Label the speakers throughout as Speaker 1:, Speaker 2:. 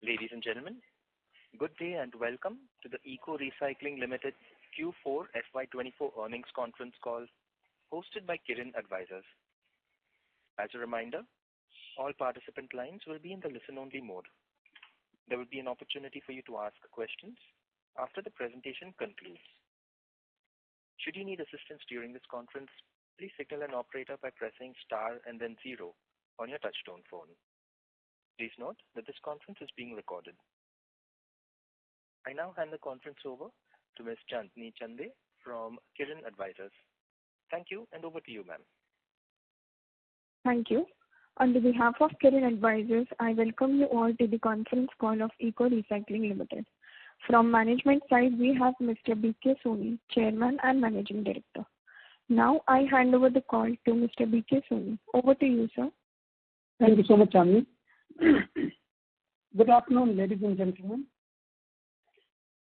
Speaker 1: Ladies and gentlemen, good day and welcome to the Eco Recycling Limited Q4 FY24 earnings conference call hosted by Kirin Advisors. As a reminder, all participant lines will be in the listen-only mode. There will be an opportunity for you to ask questions after the presentation concludes. Should you need assistance during this conference, please signal an operator by pressing star and then 0 on your touchtone phone. Please note that this conference is being recorded. I now hand the conference over to Ms. Chandni Chande from Kirin Advisors. Thank you, and over to you, ma'am.
Speaker 2: Thank you. On the behalf of Kirin Advisors, I welcome you all to the conference call of Eco Recycling Limited. From management side, we have Mr. B.K. Soni, Chairman and Managing Director. Now I hand over the call to Mr. B.K. Soni. Over to you, sir.
Speaker 3: Thank you so much, Chandni. Good afternoon, ladies and gentlemen.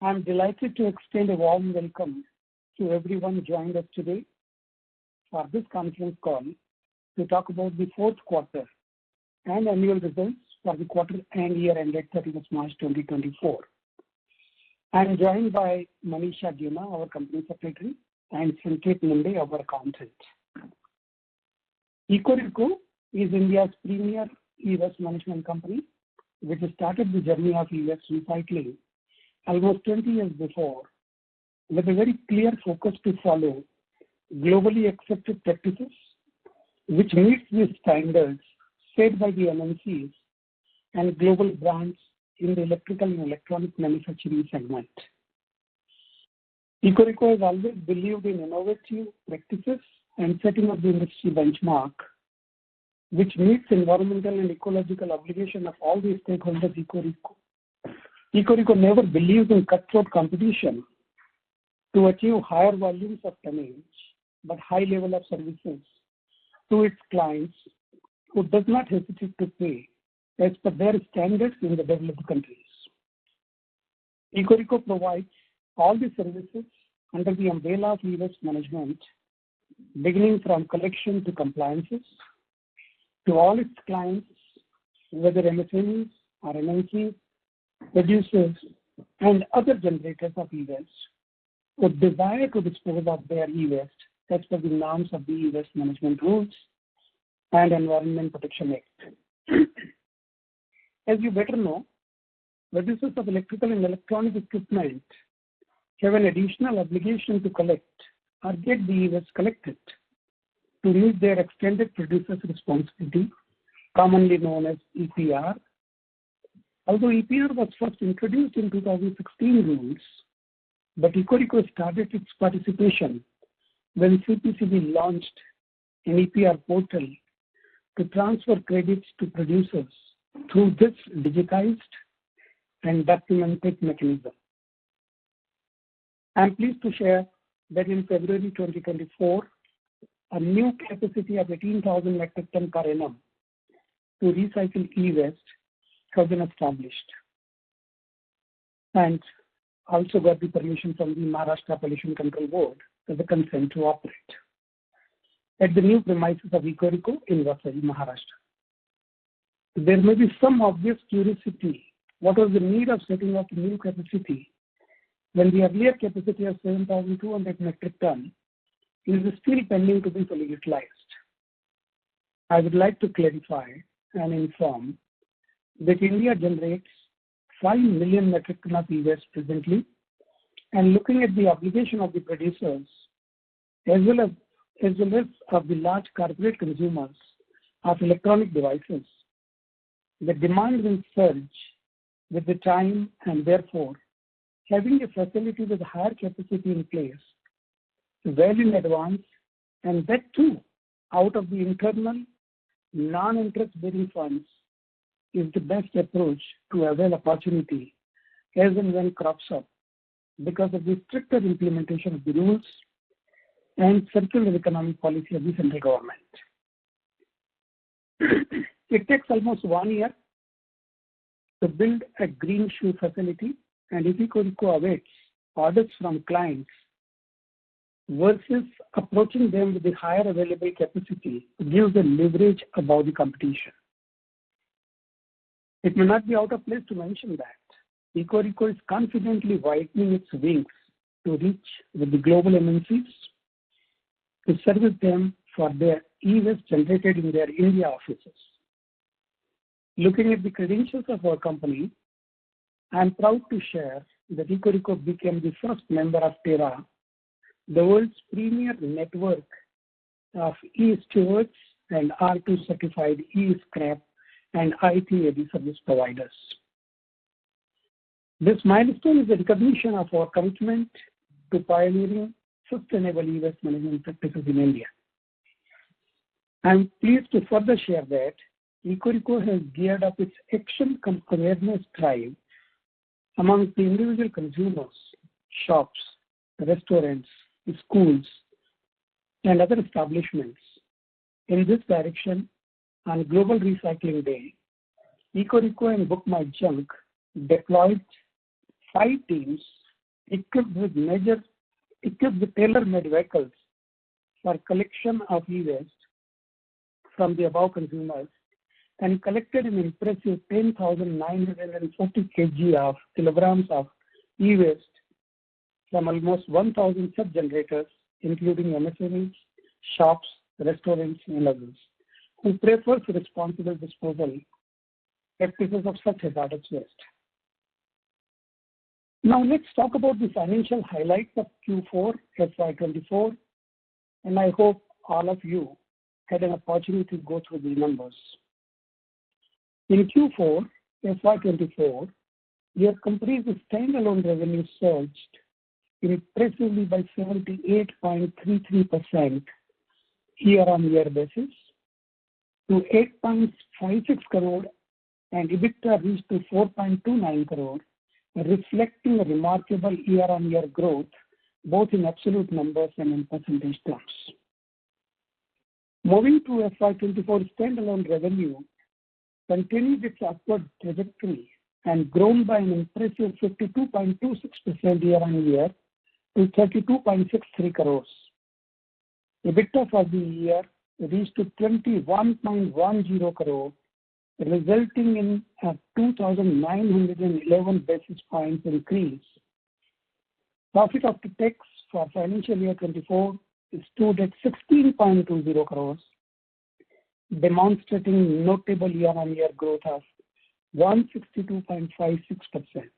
Speaker 3: I am delighted to extend a warm welcome to everyone joined us today for this conference call to talk about the fourth quarter and annual results for the quarter and year ended 31st March 2024. I am joined by Manisha Jina, our company secretary, and Sanket Munde, our accountant. Ecorico is India's premier e-waste management company, which started the journey of e-waste recycling almost 20 years before, with a very clear focus to follow globally accepted practices, which meets the standards set by the MNCs and global brands in the electrical and electronic manufacturing segment. Ecorico has always believed in innovative practices and setting up the industry benchmark, which meets environmental and ecological obligation of all the stakeholders Ecorico. Ecorico never believes in cutthroat competition to achieve higher volumes of tonnage, but high level of services to its clients who does not hesitate to pay as per their standards in the developed countries. Ecorico provides all the services under the umbrella of e-waste management, beginning from collection to compliances, to all its clients, whether MSMEs or MNCs, producers, and other generators of e-waste who desire to dispose of their e-waste as per the norms of the e-waste management rules and Environment Protection Act. As you better know, producers of electrical and electronic equipment have an additional obligation to collect or get the e-waste collected to meet their extended producer's responsibility, commonly known as EPR. Although EPR was first introduced in 2016 rules, but Ecorico started its participation when CPCB launched an EPR portal to transfer credits to producers through this digitized and documented mechanism. I am pleased to share that in February 2024, a new capacity of 18,000 metric ton per annum to recycle e-waste has been established, and also got the permission from the Maharashtra Pollution Control Board as a consent to operate at the new premises of Ecorico in Vasai, Maharashtra. There may be some obvious curiosity. What was the need of setting up a new capacity when the earlier capacity of 7,200 metric ton is still pending to be fully utilized? I would like to clarify and inform that India generates 5 million metric ton of e-waste presently, and looking at the obligation of the producers as well as of the large corporate consumers of electronic devices, the demand will surge with the time, and therefore having a facility with higher capacity in place well in advance, and that too out of the internal non-interest bearing funds, is the best approach to avail opportunity as and when crops up because of the stricter implementation of the rules and circular economic policy of the central government. It takes almost 1 year to build a green shoe facility, and if Ecorico awaits orders from clients versus approaching them with the higher available capacity gives a leverage above the competition. It may not be out of place to mention that Ecorico is confidently widening its wings to reach with the global MNCs to service them for their e-waste generated in their India offices. Looking at the credentials of our company, I am proud to share that Ecorico became the first member of TERA, the world's premier network of e-stewards and R2 certified e-scrap and IT service providers. This milestone is a recognition of our commitment to pioneering sustainable e-waste management practices in India. I am pleased to further share that Ecorico has geared up its action awareness drive among the individual consumers, shops, restaurants, schools, and other establishments. In this direction, on Global Recycling Day, Ecorico and Book My Junk deployed 5 teams equipped with tailor-made vehicles for collection of e-waste from the above consumers and collected an impressive 10,940 kilograms of e-waste from almost 1,000 sub-generators, including MSMEs, shops, restaurants, and others, who prefer responsible disposal practices of such hazardous waste. Now let's talk about the financial highlights of Q4 FY24, and I hope all of you had an opportunity to go through the numbers. In Q4 FY24, your company's standalone revenue surged impressively by 78.33% year-on-year basis to 8.56 crore, and EBITDA reached to 4.29 crore, reflecting a remarkable year-on-year growth both in absolute numbers and in percentage terms. Moving to FY24, standalone revenue continued its upward trajectory and grown by an impressive 52.26% year-on-year to 32.63 crores. EBITDA for the year reached to 21.10 crore, resulting in a 2,911 basis points increase. Profit after tax for financial year 24 stood at 16.20 crores, demonstrating notable year-on-year growth of 162.56%.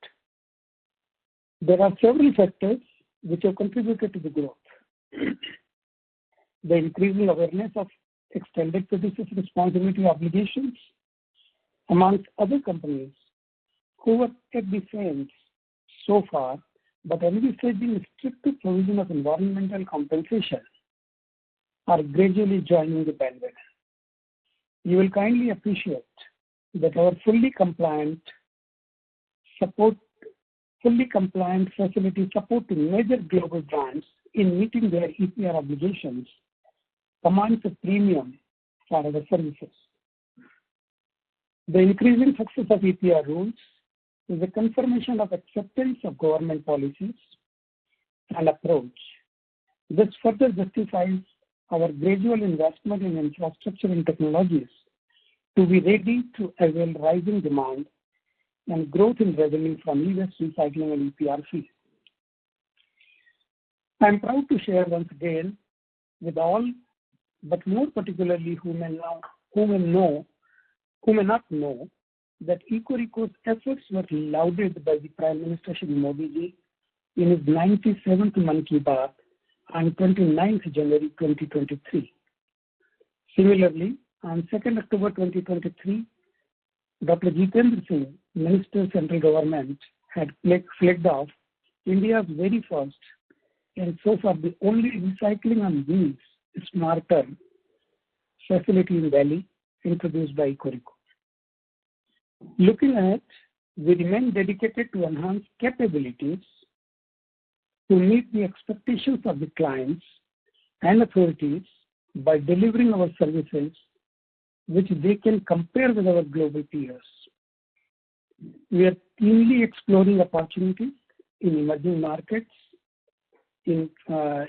Speaker 3: There are several factors which have contributed to the growth. The increasing awareness of extended producer responsibility obligations amongst other companies who were at the fence so far, but envisaging stricter provision of environmental compensation, are gradually joining the bandwagon. You will kindly appreciate that our fully compliant facility support to major global brands in meeting their EPR obligations commands a premium for our services. The increasing success of EPR rules is a confirmation of acceptance of government policies and approach. This further justifies our gradual investment in infrastructure and technologies to be ready to avail rising demand and growth in revenue from e-waste recycling and EPR fees. I am proud to share once again with all, but more particularly who may not know, that Ecorico's efforts were lauded by the Prime Minister Shri Modi ji in his 97th Mann Ki Baat on 29th January 2023. Similarly, on 2nd October 2023, Dr. Jitendra Singh, Minister Central Government, had flagged off India's very first and so far the only recycling on wheels smarter facility in Delhi, introduced by Ecorico. Looking ahead, we remain dedicated to enhance capabilities to meet the expectations of the clients and authorities by delivering our services which they can compare with our global peers. We are keenly exploring opportunities in emerging markets, in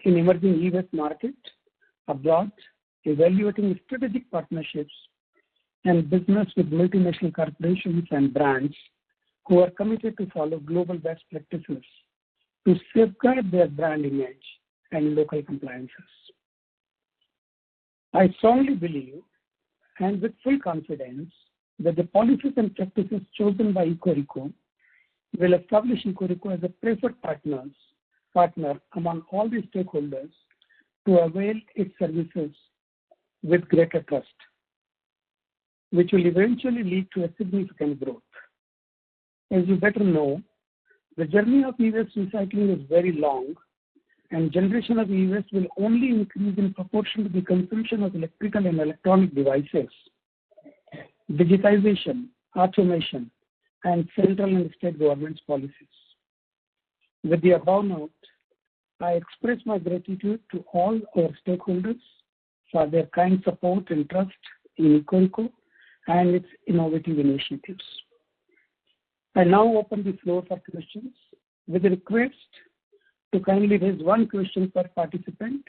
Speaker 3: emerging e-waste market abroad, evaluating strategic partnerships and business with multinational corporations and brands who are committed to follow global best practices to safeguard their brand image and local compliances. I strongly believe and with full confidence that the policies and practices chosen by Ecorico will establish Ecorico as a preferred partner among all the stakeholders to avail its services with greater trust, which will eventually lead to a significant growth. As you better know, the journey of e-waste recycling is very long, and generation of e-waste will only increase in proportion to the consumption of electrical and electronic devices, digitization, automation, and central and state governments' policies. With the above note, I express my gratitude to all our stakeholders for their kind support and trust in Ecorico and its innovative initiatives. I now open the floor for questions with a request to kindly raise one question per participant.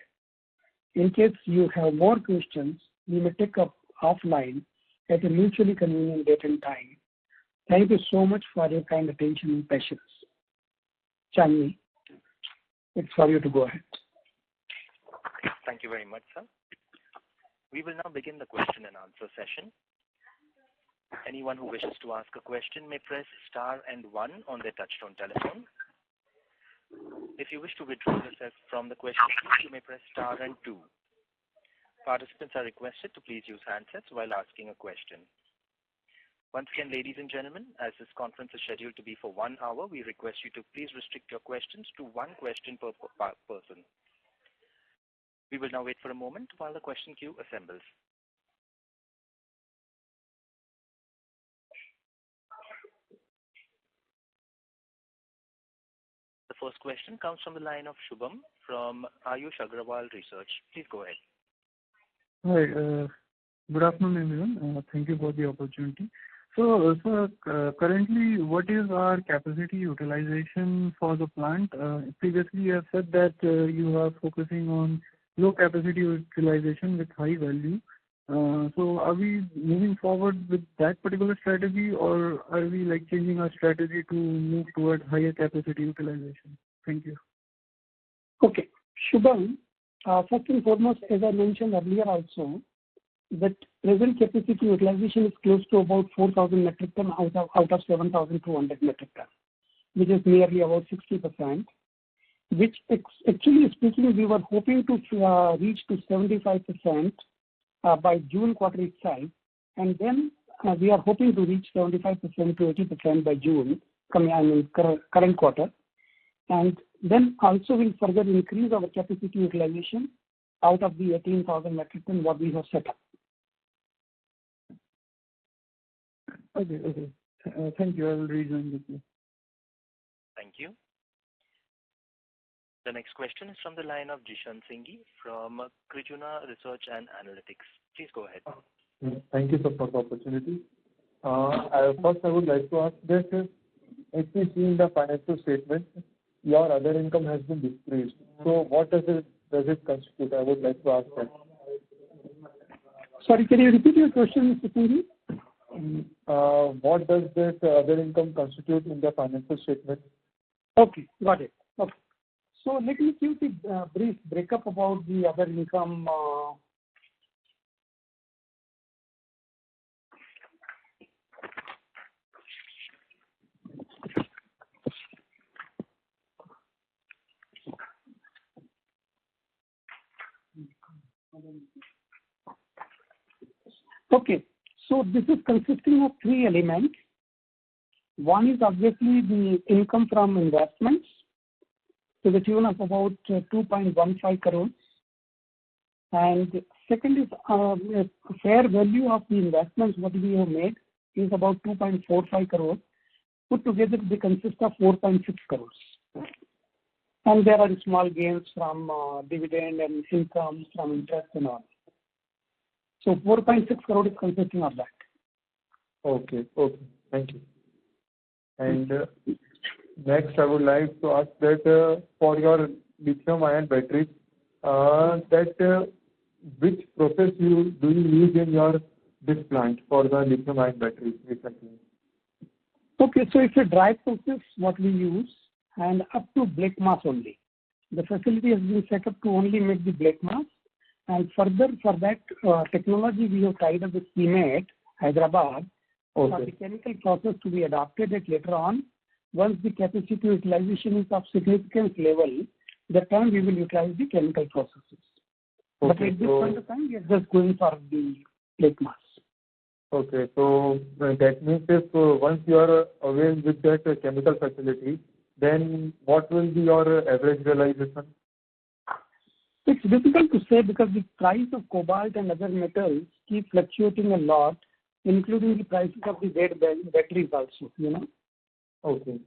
Speaker 3: In case you have more questions, we may take up offline at a mutually convenient date and time. Thank you so much for your kind attention and patience. Chandni, it's for you to go ahead.
Speaker 1: Thank you very much, sir. We will now begin the question and answer session. Anyone who wishes to ask a question may press star and 1 on their touchtone telephone. If you wish to withdraw yourself from the question queue, you may press star and 2. Participants are requested to please use handsets while asking a question. Once again, ladies and gentlemen, as this conference is scheduled to be for 1 hour, we request you to please restrict your questions to 1 question per person. We will now wait for a moment while the question queue assembles. The first question comes from the line of Shubham from Ayush Agrawal Research. Please go ahead.
Speaker 4: Hi, good afternoon, everyone. Thank you for the opportunity. So, currently, what is our capacity utilization for the plant? Previously, you have said that you are focusing on low capacity utilization with high value. So, are we moving forward with that particular strategy, or are we changing our strategy to move toward higher capacity utilization? Thank you.
Speaker 3: Okay, Shubham, first and foremost, as I mentioned earlier also, that present capacity utilization is close to about 4,000 metric ton out of 7,200 metric ton, which is nearly about 60%, which actually speaking, we were hoping to reach to 75% by June quarter itself, and then we are hoping to reach 75% to 80% by June, current quarter, and then also will further increase our capacity utilization out of the 18,000 metric ton what we have set up.
Speaker 4: Okay. Thank you. I will rejoin with you.
Speaker 1: Thank you. The next question is from the line of Jishan Singhi from Krijuna Research and Analytics. Please go ahead.
Speaker 5: Thank you, sir, for the opportunity. First, I would like to ask that if we see in the financial statement, your other income has been decreased. So, what does it constitute? I would like to ask that.
Speaker 3: Sorry, can you repeat your question, Mr. Singhi?
Speaker 5: What does this other income constitute in the financial statement?
Speaker 3: Okay, got it. Okay. So let me give the brief breakup about the other income. Okay, so this is consisting of 3 elements. One is obviously the income from investments to the tune of about 2.15 crores. And second is fair value of the investments what we have made is about 2.45 crores. Put together they consist of 4.6 crores. And there are small gains from dividend and income from interest and all. So 4.6 crores is consisting of that.
Speaker 5: Okay, thank you. And next, I would like to ask that for your lithium-ion batteries, which process do you use in your this plant for the lithium-ion battery recycling?
Speaker 3: Okay, so it's a dry process what we use and up to black mass only. The facility has been set up to only make the black mass, and further for that technology we have tied up with CMAT, Hyderabad, for the chemical process to be adopted at later on. Once the capacity utilization is of significant level, that time we will utilize the chemical processes. But at this point of time, we are just going for the black mass.
Speaker 5: Okay, so that means if once you are away with that chemical facility, then what will be your average realization?
Speaker 3: It's difficult to say because the price of cobalt and other metals keep fluctuating a lot, including the prices of the batteries also,
Speaker 5: Okay.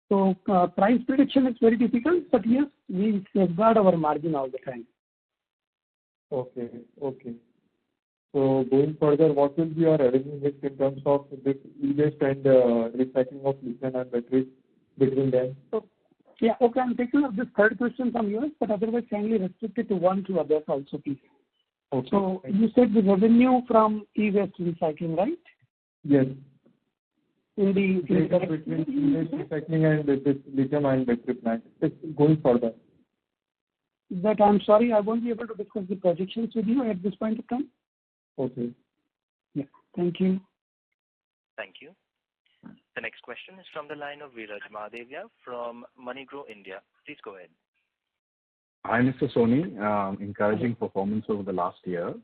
Speaker 3: So price prediction is very difficult, but yes, we safeguard our margin all the time.
Speaker 5: Okay. So going further, what will be your revenue mix in terms of this e-waste and recycling of lithium-ion batteries between them?
Speaker 3: Yeah, okay, I'm taking up this third question from yours, but otherwise kindly restrict it to one to others also, please.
Speaker 5: Okay.
Speaker 3: So you said the revenue from e-waste recycling, right?
Speaker 5: Yes.
Speaker 3: In the
Speaker 5: between e-waste recycling and this lithium-ion battery plant, it's going further.
Speaker 3: But I'm sorry, I won't be able to discuss the projections with you at this point of time.
Speaker 5: Okay.
Speaker 3: Yeah, thank you.
Speaker 1: Thank you. The next question is from the line of Viraj Mahadevia from MoneyGrow India. Please go ahead.
Speaker 6: Hi, Mr. Soni. Encouraging performance over the last year.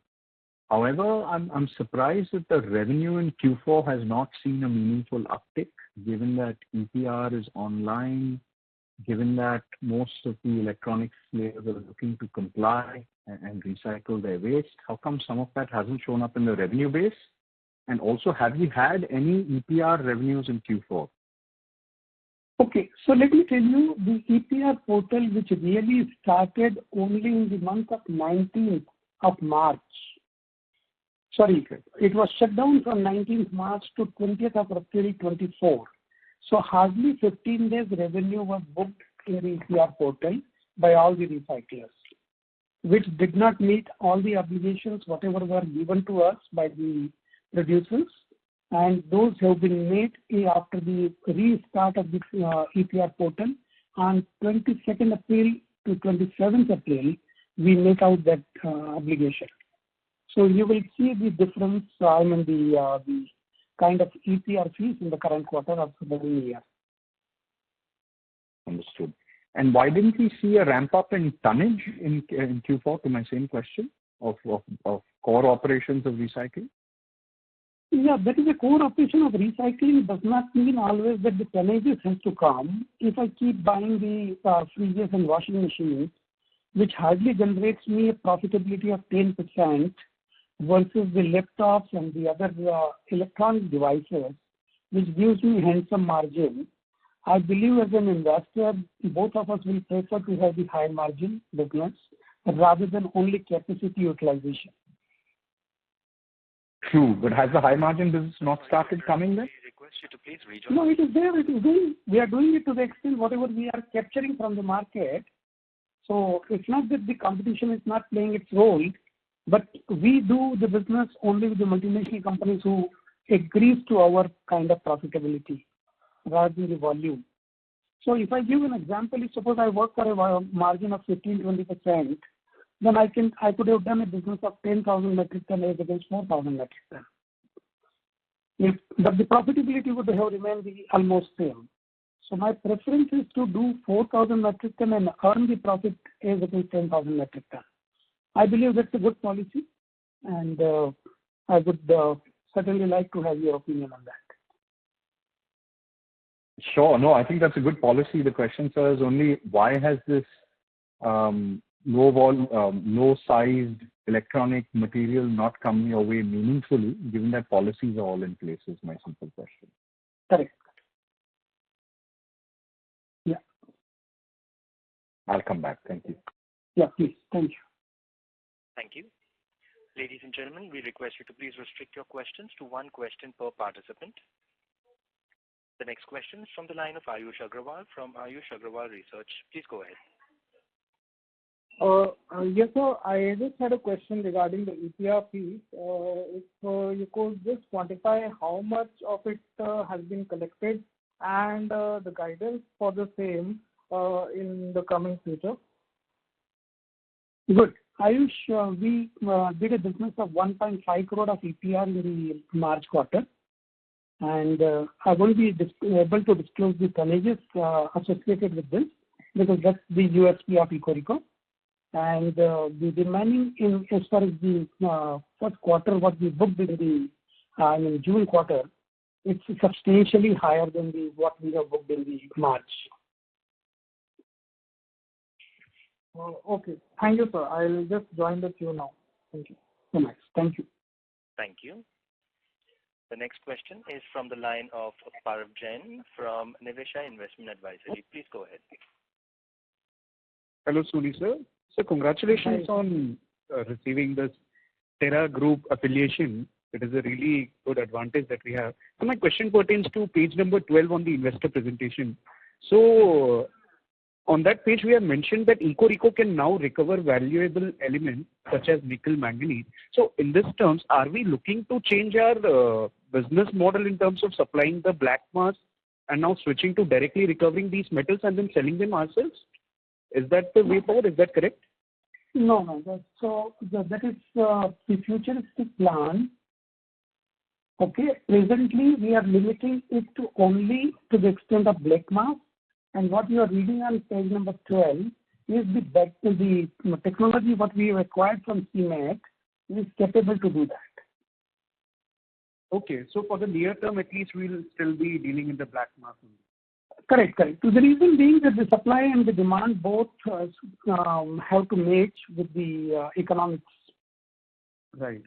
Speaker 6: However, I'm surprised that the revenue in Q4 has not seen a meaningful uptick, given that EPR is online, given that most of the electronics players are looking to comply and recycle their waste. How come some of that hasn't shown up in the revenue base? And also, have you had any EPR revenues in Q4?
Speaker 3: Okay, so let me tell you, the EPR portal, which really started only in the month of 19th of March. Sorry, it was shut down from 19th March to 20th of April 24. So hardly 15 days revenue was booked in the EPR portal by all the recyclers, which did not meet all the obligations, whatever were given to us by the producers, and those have been made after the restart of the EPR portal. On 22nd April to 27th April, we make out that obligation. So you will see the difference in the kind of EPR fees in the current quarter of the year.
Speaker 6: Understood. And why didn't we see a ramp up in tonnage in Q4, to my same question, of core operations of recycling?
Speaker 3: Yeah, that is a core operation of recycling. Does not mean always that the tonnages has to come. If I keep buying the fridges and washing machines, which hardly generates me a profitability of 10%, versus the laptops and the other electronic devices, which gives me handsome margin, I believe as an investor, both of us will prefer to have the high margin business rather than only capacity utilization.
Speaker 6: True, but has the high margin business not started coming then?
Speaker 1: Request you to please rejoin.
Speaker 3: No, it is there. It is doing. We are doing it to the extent whatever we are capturing from the market. So it's not that the competition is not playing its role, but we do the business only with the multinational companies who agrees to our kind of profitability rather than the volume. So if I give an example, if suppose I work for a margin of 15-20%, then I could have done a business of 10,000 metric ton as against 4,000 metric ton. But the profitability would have remained almost same. So my preference is to do 4,000 metric ton and earn the profit as against 10,000 metric ton. I believe that's a good policy, and I would certainly like to have your opinion on that.
Speaker 6: Sure. No, I think that's a good policy. The question, sir, is only why has this low-sized electronic material not come your way meaningfully, given that policies are all in place, is my simple question.
Speaker 3: Correct. Yeah.
Speaker 6: I'll come back. Thank you.
Speaker 3: Yeah, please. Thank you.
Speaker 1: Thank you. Ladies and gentlemen, we request you to please restrict your questions to one question per participant. The next question is from the line of Ayush Agrawal from Ayush Agrawal Research. Please go ahead.
Speaker 3: Yes, sir. I just had a question regarding the EPR piece. If you could just quantify how much of it has been collected and the guidance for the same in the coming future. Good. Ayush, we did a business of 1.5 crore of EPR in the March quarter, and I won't be able to disclose the tonnages associated with this because that's the USP of Ecorico. And the remaining in as far as the first quarter, what we booked in the June quarter, it's substantially higher than what we have booked in the March. Okay. Thank you, sir. I'll just join the queue now. Thank you so much. Thank you.
Speaker 1: Thank you. The next question is from the line of Parav Jain from Nivesha Investment Advisory. Please go ahead.
Speaker 7: Hello, Suni sir. So congratulations on receiving this Terra Group affiliation. It is a really good advantage that we have. So my question pertains to page number 12 on the investor presentation. So on that page, we have mentioned that Ecorico can now recover valuable elements such as nickel, manganese. So in this terms, are we looking to change our business model in terms of supplying the black mass and now switching to directly recovering these metals and then selling them ourselves? Is that the way forward? Is that correct?
Speaker 3: No. That is the futuristic plan. Okay. Presently, we are limiting it to only to the extent of black mass. And what you are reading on page number 12 is the technology what we have acquired from CMAC is capable to do that.
Speaker 7: Okay. So for the near term, at least we'll still be dealing in the black mass.
Speaker 3: Correct. So the reason being that the supply and the demand both have to match with the economics.
Speaker 7: Right.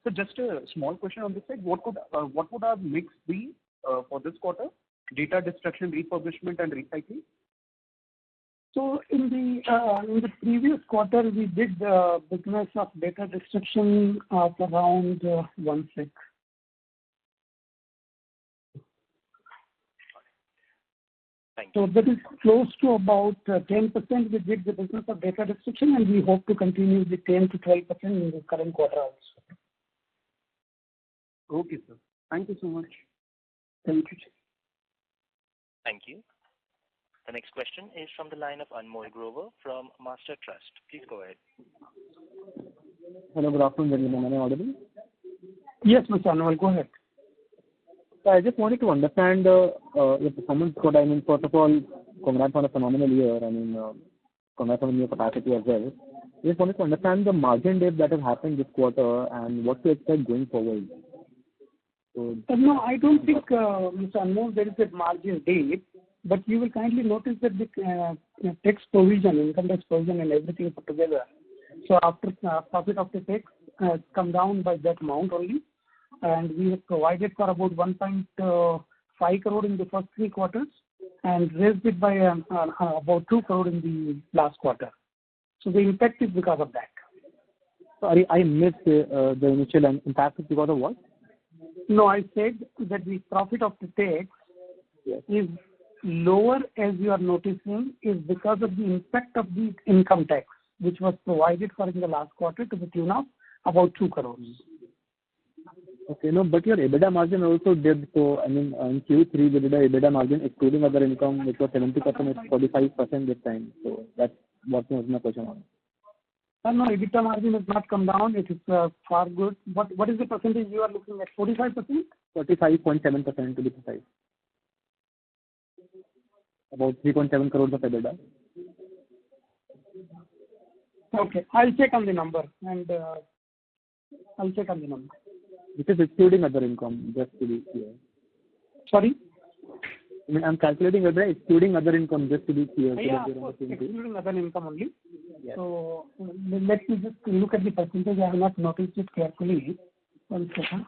Speaker 7: So just a small question on this side. What would our mix be for this quarter? Data destruction, refurbishment, and recycling.
Speaker 3: So in the previous quarter, we did business of data destruction of around 1/6. So that is close to about 10% we did the business of data destruction, and we hope to continue the 10 to 12% in the current quarter also.
Speaker 7: Okay, sir. Thank you so much.
Speaker 3: Thank you.
Speaker 1: Thank you. The next question is from the line of Anmol Grover from Master Trust. Please go ahead.
Speaker 8: Hello, good afternoon, gentlemen. Am I audible?
Speaker 3: Yes, Mr. Anmol, go ahead.
Speaker 8: So I just wanted to understand your performance code. I mean, first of all, congrats on a phenomenal year. I mean, congrats on your capacity as well. I just wanted to understand the margin dip that has happened this quarter and what to expect going forward. So,
Speaker 3: no, I don't think, Mr. Anmol, there is a margin dip, but you will kindly notice that the tax provision, income tax provision and everything put together. So after profit after tax has come down by that amount only. And we have provided for about 1.5 crore in the first 3 quarters and raised it by about 2 crore in the last quarter. So the impact is because of that.
Speaker 8: Sorry, I missed the initial impact is because of what?
Speaker 3: No, I said that the profit after tax is lower, as you are noticing, is because of the impact of the income tax, which was provided for in the last quarter to the tune of about 2 crores.
Speaker 8: Okay, no, but your EBITDA margin also dipped. So, I mean, in Q3, we did a EBITDA margin excluding other income, which was 70%, it's 45% this time. So that's what was my question on.
Speaker 3: No, EBITDA margin has not come down. It is far good. What is the percentage you are looking at? 45%?
Speaker 8: 45.7% to be precise. About 3.7 crores of EBITDA.
Speaker 3: Okay, I'll check on the number
Speaker 8: Which is excluding other income, just to be clear.
Speaker 3: Sorry?
Speaker 8: I mean, I'm calculating EBITDA excluding other income, just to be clear.
Speaker 3: Yeah, of course, excluding other income only. Yes. So let me just look at the percentage. I have not noticed it carefully. 1 second.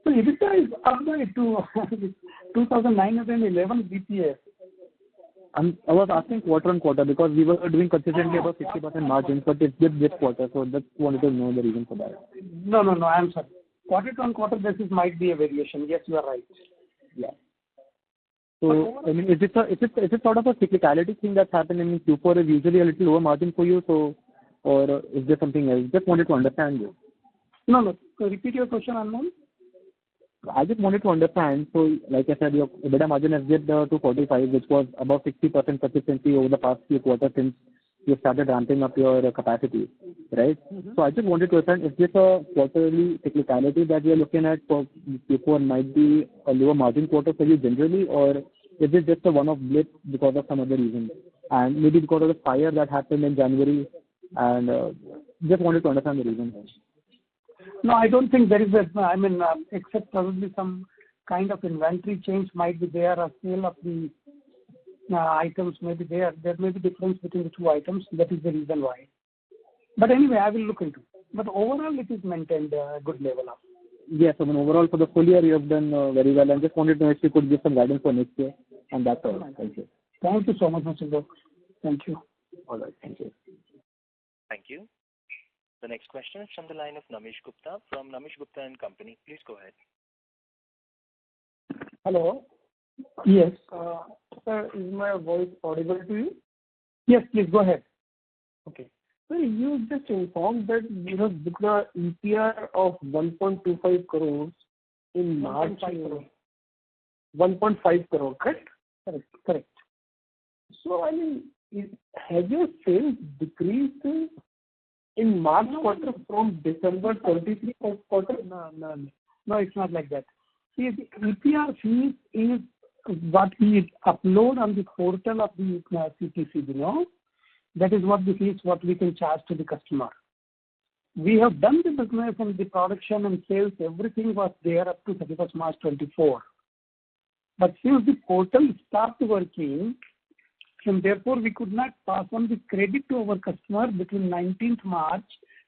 Speaker 3: So EBITDA is up by 2,911 BPS.
Speaker 8: I was asking quarter on quarter because we were doing consistently about 60% margins, but it dipped this quarter, so just wanted to know the reason for that.
Speaker 3: No, I'm sorry. Quarter on quarter basis might be a variation. Yes, you are right.
Speaker 8: Yeah. So, I mean, is it sort of a cyclicality thing that's happening in Q4 is usually a little lower margin for you, so, or is there something else? Just wanted to understand you.
Speaker 3: No. So repeat your question, Anmol.
Speaker 8: I just wanted to understand. So, like I said, your EBITDA margin has dipped to 45, which was above 60% consistency over the past few quarters since you started ramping up your capacity, right?
Speaker 3: Mm-hmm.
Speaker 8: So I just wanted to understand, is this a quarterly cyclicality that we are looking at for Q4 might be a lower margin quarter for you generally, or is it just a one-off blip because of some other reason? And maybe because of the fire that happened in January, and just wanted to understand the reason.
Speaker 3: No, I don't think there is except probably some kind of inventory change might be there, a sale of the items may be there. There may be difference between the two items. That is the reason why. But anyway, I will look into it. But overall, it is maintained a good level of.
Speaker 8: Yes, I mean, overall for the full year, you have done very well. I just wanted to know if you could give some guidance for next year, and that's all. Thank you.
Speaker 3: Thank you so much, Mr. Gok. Thank you.
Speaker 8: All right. Thank you.
Speaker 1: Thank you. The next question is from the line of Namish Gupta from Namish Gupta and Company. Please go ahead.
Speaker 9: Hello.
Speaker 3: Yes.
Speaker 9: Sir, is my voice audible to you?
Speaker 3: Yes, please go ahead.
Speaker 9: Okay. So you just informed that you have booked a EPR of 1.25 crores in March. 1.5 crore, correct?
Speaker 3: Correct.
Speaker 9: So, I mean, has your sales decreased in March quarter from December 23 quarter?
Speaker 3: No, it's not like that. See, the EPR fees is what we upload on the portal of the CTC, That is what the fees, what we can charge to the customer. We have done the business and the production and sales, everything was there up to 31st March 24. But since the portal stopped working, and therefore we could not pass on the credit to our customer between 19th March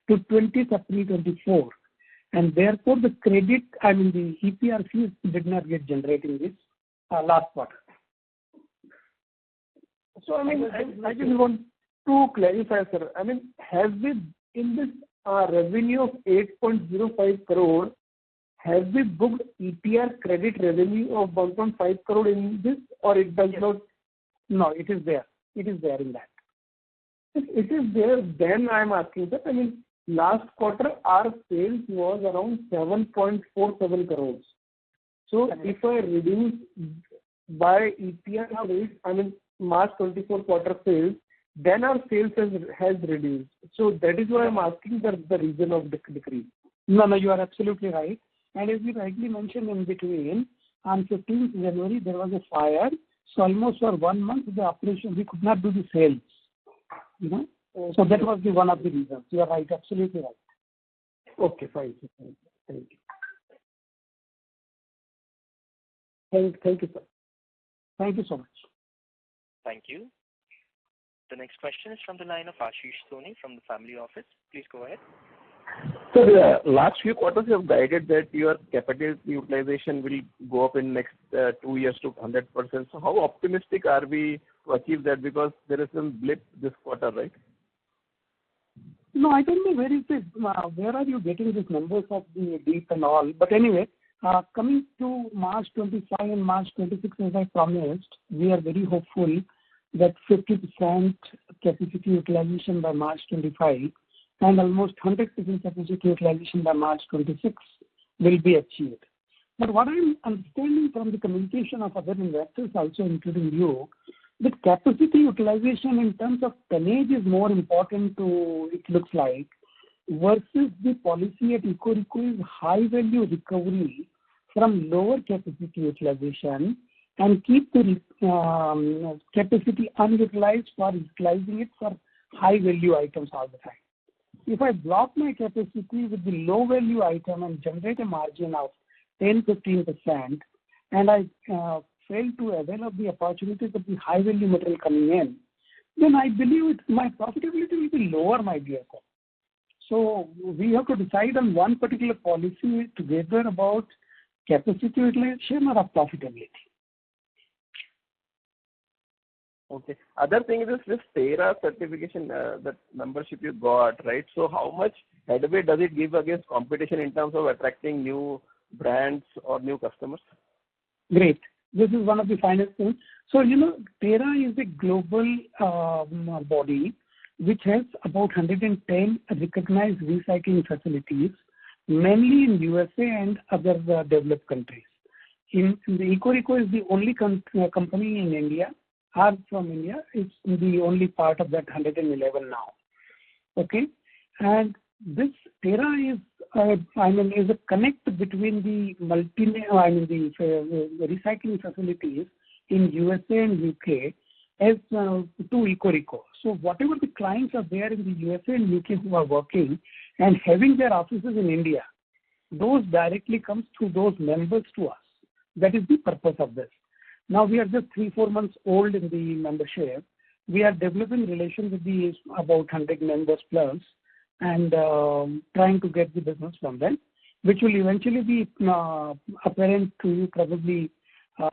Speaker 3: to 20th April 24. And therefore the credit, the EPR fees did not get generated in this last quarter.
Speaker 9: So, I just want to clarify, sir. Have we, in this revenue of 8.05 crore, have we booked EPR credit revenue of 1.5 crore in this, or it does not?
Speaker 3: No, it is there. It is there in that.
Speaker 9: If it is there, then I am asking, sir. Last quarter, our sales was around 7.47 crores. So, if I reduce by EPR rate, March 24 quarter sales, then our sales has reduced. So, that is why I am asking the reason of the decrease.
Speaker 3: No, you are absolutely right. And as you rightly mentioned in between, on 15th January, there was a fire. So almost for 1 month, the operation, we could not do the sales. So that was one of the reasons. You are right, absolutely right.
Speaker 9: Okay, fine. Thank you. Thank you, sir.
Speaker 3: Thank you so much.
Speaker 1: Thank you. The next question is from the line of Ashish Soni from the family office. Please go ahead.
Speaker 10: So the last few quarters you have guided that your capital utilization will go up in next 2 years to 100%. So how optimistic are we to achieve that, because there is some blip this quarter, right?
Speaker 3: No, I don't know where are you getting these numbers of the dip and all. But anyway, coming to March 25 and March 26, as I promised, we are very hopeful that 50% capacity utilization by March 25 and almost 100% capacity utilization by March 26 will be achieved. But what I'm understanding from the communication of other investors, also including you, that capacity utilization in terms of tonnage is more important to, it looks like, versus the policy at Ecorico is high value recovery from lower capacity utilization and keep the capacity unutilized for utilizing it for high value items all the time. If I block my capacity with the low value item and generate a margin of 10-15%, and I fail to avail of the opportunities of the high value material coming in, then I believe my profitability will be lower, my dear sir. So we have to decide on one particular policy together about capacity utilization or profitability.
Speaker 10: Okay. Other thing is this TERA certification, that membership you got, right? So how much headway does it give against competition in terms of attracting new brands or new customers?
Speaker 3: Great. This is one of the finest things. So, TERA is a global body which has about 110 recognized recycling facilities, mainly in USA and other developed countries. The Ecorico is the only company in India, are from India. It's the only part of that 111 now. Okay, and this TERA is is a connect between the recycling facilities in USA and UK as to Ecorico. So whatever the clients are there in the USA and UK who are working and having their offices in India, those directly comes through those members to us. That is the purpose of this. Now we are just 3-4 months old in the membership. We are developing relations with the about 100 members plus and trying to get the business from them, which will eventually be apparent to you probably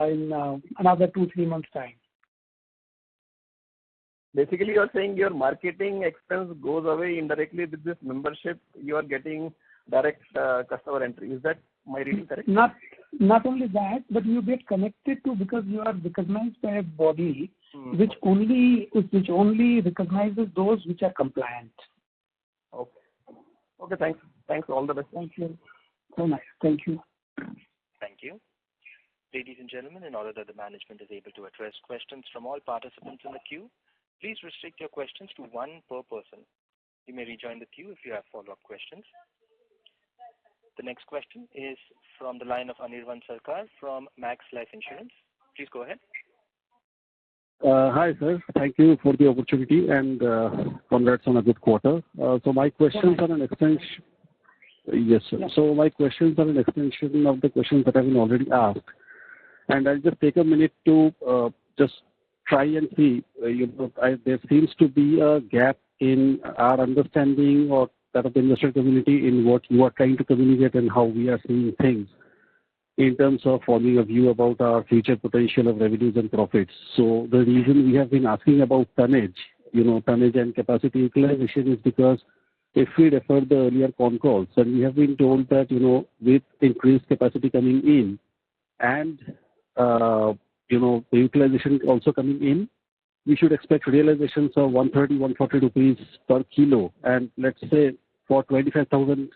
Speaker 3: in another 2-3 months' time.
Speaker 10: Basically, you are saying your marketing expense goes away indirectly with this membership. You are getting direct customer entry. Is that my reading correct?
Speaker 3: Not only that, but you get connected to, because you are recognized by a body which only recognizes those which are compliant.
Speaker 10: Okay. Thanks. All the best.
Speaker 3: Thank you. So nice. Thank you.
Speaker 1: Thank you. Ladies and gentlemen, in order that the management is able to address questions from all participants in the queue, please restrict your questions to one per person. You may rejoin the queue if you have follow-up questions. The next question is from the line of Anirvan Sarkar from Max Life Insurance. Please go ahead.
Speaker 11: Hi, sir. Thank you for the opportunity and congrats on a good quarter. So my questions are an extension. Yes, sir. So my questions are an extension of the questions that have been already asked. And I'll just take a minute to just try and see, there seems to be a gap in our understanding or that of the investor community in what you are trying to communicate and how we are seeing things in terms of forming a view about our future potential of revenues and profits. So the reason we have been asking about tonnage and capacity utilization is because if we refer the earlier con calls, and we have been told that, with increased capacity coming in and, the utilization also coming in, we should expect realizations of 130-140 rupees per kilo. And let's say for 25,000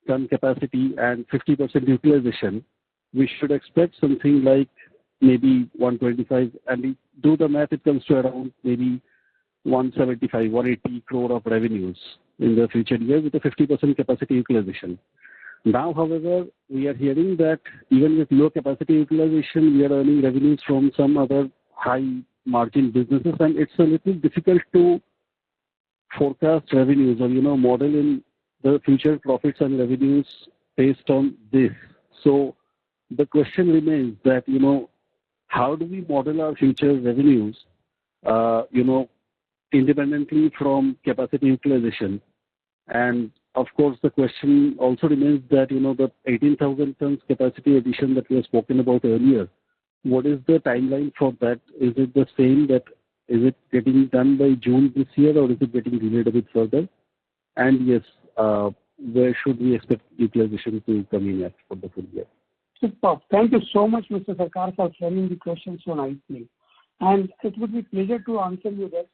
Speaker 11: ton capacity and 50% utilization, we should expect something like maybe 125. And we do the math, it comes to around maybe 175, 180 crore of revenues in the future year with a 50% capacity utilization. Now, however, we are hearing that even with low capacity utilization, we are earning revenues from some other high margin businesses, and it's a little difficult to forecast revenues or, model in the future profits and revenues based on this. So the question remains that, how do we model our future revenues, independently from capacity utilization? And of course, the question also remains that, the 18,000 tons capacity addition that we have spoken about earlier, what is the timeline for that? Is it the same is it getting done by June this year or is it getting delayed a bit further? And yes, where should we expect utilization to come in at for the full year?
Speaker 3: Super. Thank you so much, Mr. Sarkar, for framing the question so nicely. And it would be a pleasure to answer you this.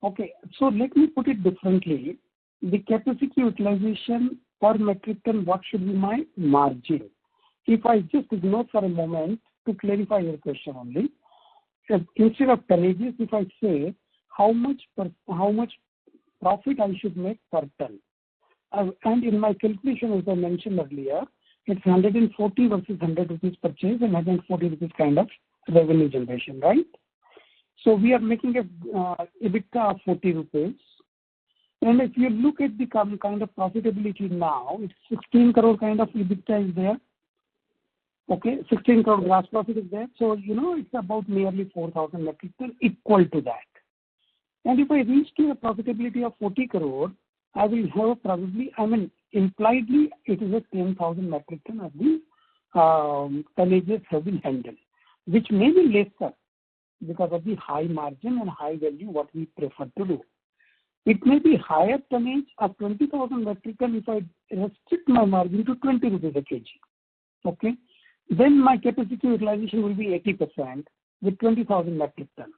Speaker 3: Okay, so let me put it differently. The capacity utilization per metric ton, what should be my margin? If I just ignore for a moment to clarify your question only, instead of tonnages, if I say how much profit I should make per ton, and in my calculation, as I mentioned earlier, it's 140 versus 100 rupees purchase and 140 rupees kind of revenue generation, right? So we are making a EBITDA of 40 rupees. And if you look at the kind of profitability now, it's 16 crore kind of EBITDA is there. Okay, 16 crore gross profit is there. So, it's about nearly 4,000 metric ton equal to that. And if I reach to a profitability of 40 crore, I will have probably, impliedly, it is a 10,000 metric ton of the tonnages have been handled, which may be lesser because of the high margin and high value what we prefer to do. It may be higher tonnage of 20,000 metric ton if I restrict my margin to 20 rupees a kg. Okay. then my capacity utilization will be 80% with 20,000 metric ton.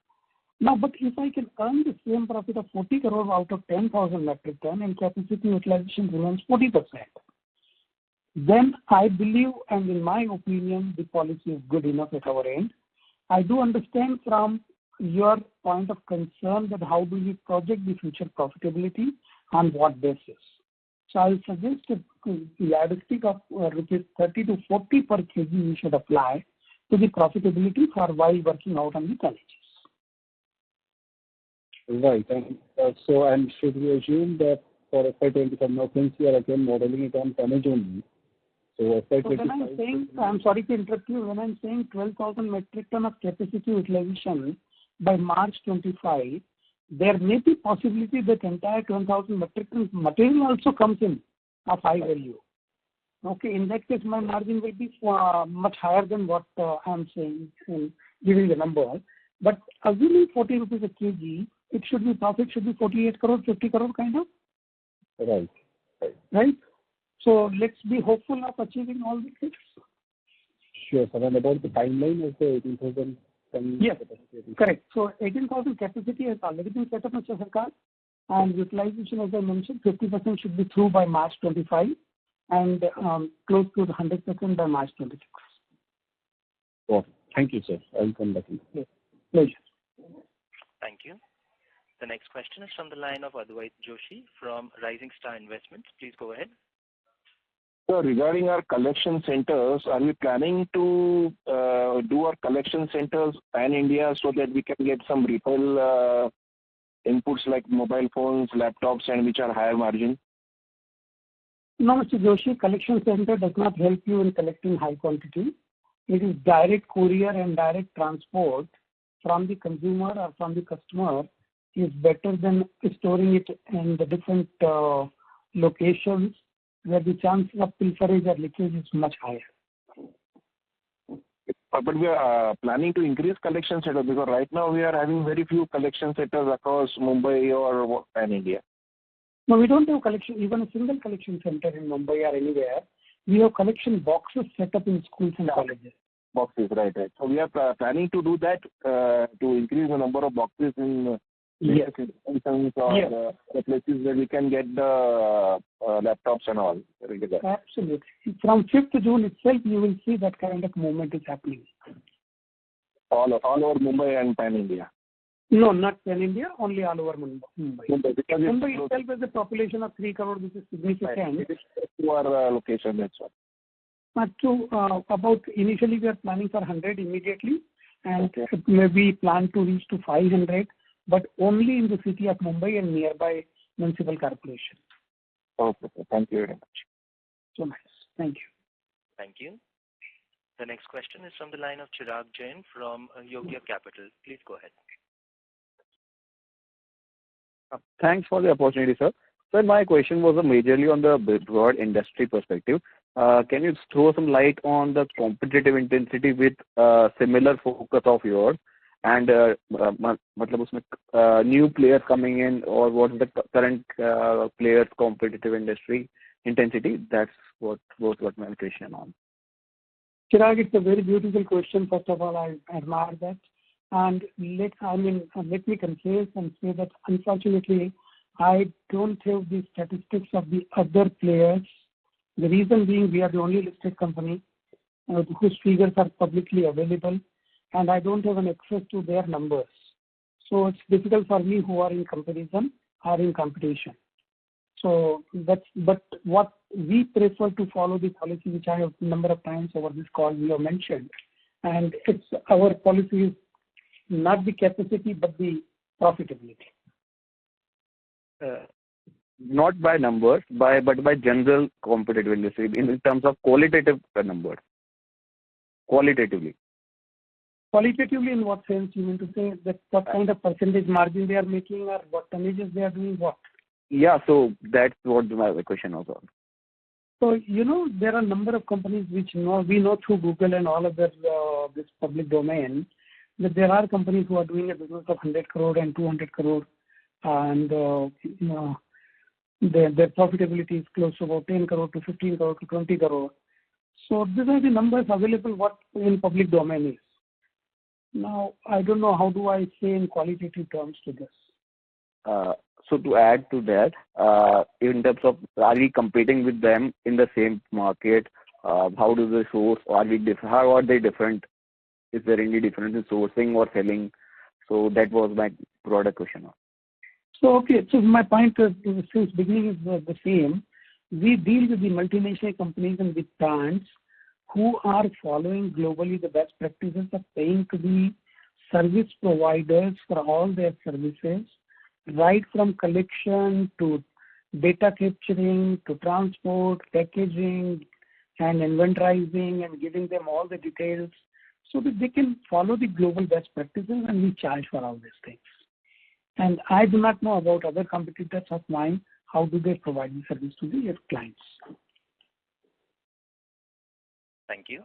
Speaker 3: Now, but if I can earn the same profit of 40 crore out of 10,000 metric ton and capacity utilization remains 40%, then I believe, and in my opinion, the policy is good enough at our end. I do understand from your point of concern that how do we project the future profitability, on what basis. So I will suggest the yardstick of rupees 30 to 40 per kg we should apply to the profitability for while working out on the tonnages.
Speaker 11: Right. And should we assume that for FY25, now since we are again modeling it on tonnage only, so FY25...
Speaker 3: when I'm saying, I'm sorry to interrupt you, when I'm saying 12,000 metric ton of capacity utilization by March 25, there may be possibility that entire 12,000 metric ton material also comes in of high value. Okay, in that case, my margin will be much higher than what I'm saying, giving the number. But assuming 40 rupees a kg, it should be profit should be 48 crore, 50 crore kind of.
Speaker 11: Right.
Speaker 3: Right. So let's be hopeful of achieving all these things.
Speaker 11: Sure, sir. And about the timeline of the 18,000 ton
Speaker 3: yes,
Speaker 11: capacity?
Speaker 3: Correct. So 18,000 capacity has already been set up, Mr. Sarkar, and utilization, as I mentioned, 50% should be through by March 25 and close to 100% by March 26.
Speaker 11: Oh, thank you, sir. I will come back in.
Speaker 3: Yes. Pleasure.
Speaker 1: Thank you. The next question is from the line of Advait Joshi from Rising Star Investments. Please go ahead.
Speaker 10: So regarding our collection centers, are we planning to do our collection centers pan-India so that we can get some retail inputs like mobile phones, laptops, and which are higher margin?
Speaker 3: No, Mr. Joshi, collection center does not help you in collecting high quantity. It is direct courier and direct transport from the consumer or from the customer is better than storing it in the different locations where the chances of pilferage or leakage is much higher.
Speaker 10: But we are planning to increase collection centers because right now we are having very few collection centers across Mumbai or pan-India.
Speaker 3: No, we don't have collection, even a single collection center in Mumbai or anywhere. We have collection boxes set up in schools and colleges.
Speaker 10: Boxes, right. So we are planning to do that to increase the number of boxes in
Speaker 3: yes.
Speaker 10: or the places where we can get the laptops and all.
Speaker 3: Absolutely. From 5th June itself, you will see that kind of movement is happening.
Speaker 10: All over Mumbai and pan-India?
Speaker 3: No, not pan-India, only all over Mumbai. Mumbai itself has a population of 3 crore, which is significant.
Speaker 10: Right. It is to our location, that's all.
Speaker 3: About initially we are planning for 100 immediately, and maybe plan to reach to 500, but only in the city of Mumbai and nearby municipal corporation.
Speaker 10: Okay, thank you very much.
Speaker 3: So nice. Thank you.
Speaker 1: Thank you. The next question is from the line of Chirag Jain from Yogya Capital. Please go ahead.
Speaker 7: Thanks for the opportunity, sir. Sir, my question was majorly on the broad industry perspective. Can you throw some light on the competitive intensity with similar focus of yours and new players coming in, or what is the current players' competitive industry intensity? That's what my question on.
Speaker 3: Chirag, it's a very beautiful question. First of all, I admire that. And let me confess and say that unfortunately, I don't have the statistics of the other players. The reason being, we are the only listed company whose figures are publicly available, and I don't have an access to their numbers. So it's difficult for me who are in comparison or in competition. So but what we prefer to follow the policy which I have a number of times over this call we have mentioned, and it's our policy is not the capacity but the profitability.
Speaker 7: Not by numbers, but by general competitive industry in terms of qualitative numbers. Qualitatively.
Speaker 3: Qualitatively, in what sense you mean to say that what kind of percentage margin they are making or what tonnages they are doing what?
Speaker 7: Yeah, so that's what my question was on.
Speaker 3: So, there are a number of companies which we know through Google and all of this public domain that there are companies who are doing a business of 100 crore and 200 crore and, their profitability is close to about 10 crore to 15 crore to 20 crore. So these are the numbers available what in public domain is. Now, I don't know how do I say in qualitative terms to this.
Speaker 10: So to add to that, in terms of are we competing with them in the same market? How do they source? How are they different? Is there any difference in sourcing or selling? So that was my broader question.
Speaker 3: So okay, so my point is, since beginning is the same. We deal with the multinational companies and with brands who are following globally the best practices of paying to the service providers for all their services, right from collection to data capturing to transport, packaging, and inventorizing, and giving them all the details so that they can follow the global best practices, and we charge for all these things. And I do not know about other competitors of mine, how do they provide the service to their clients.
Speaker 1: Thank you.